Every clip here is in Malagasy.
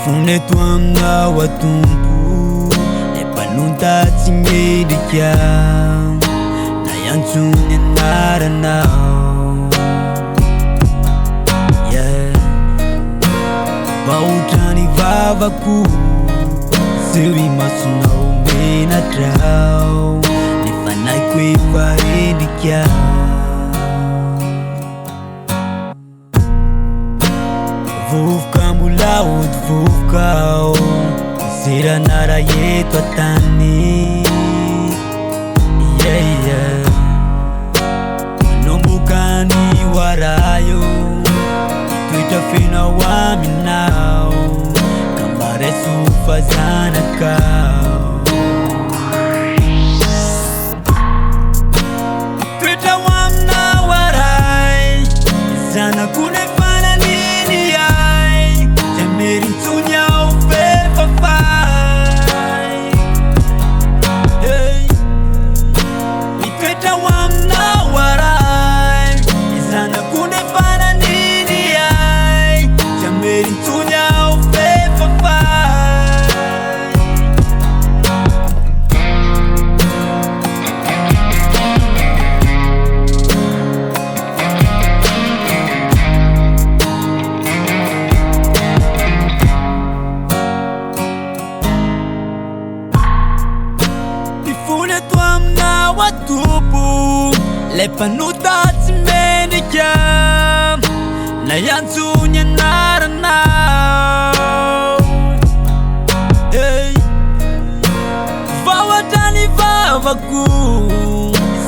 Funeto aminao atompo Epanonta tsy medika Na iantsony anaranao Baotrany vavako Zeo I masonao menatrao Nefa naiko efa endrika Vovoka mbola ody vovokao Zeranara eto atany Manomboka ny warayo Itoetra fenao aminao Kambareso fazanakao Itoetra aminao waray Zanako nefa naniny ay Jamerintsonya ao fefafay Itoetra aminao waray Zanako nefa naniny ay Jamerintsonya ao fefafay Funeto aminao atopo Lay mpagnota tsy mendrika Na iantsony anaranao Vahoatrany vavako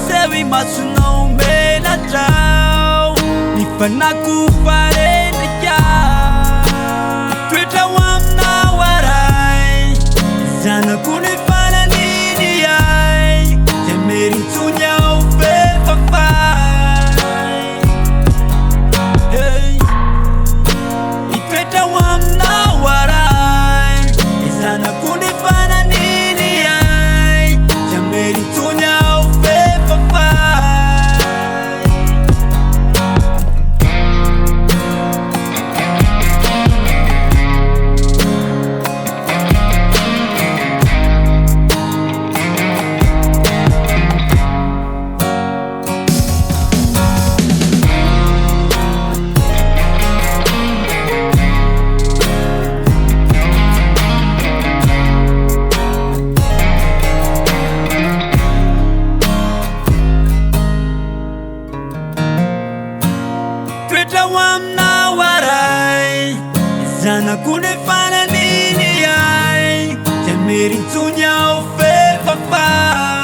Seho I masonao menatrao Ny fanako farendrika Toetra aminao waray Zanako nefa naniny ay Jamerintsonya ao fefafay Itoetra aminao waray Zanako nefa naniny ay Jamerintsonya ao fefafay Toetra aminao waray Zanako nefa naniny ay Jamerintsonya ao fefafay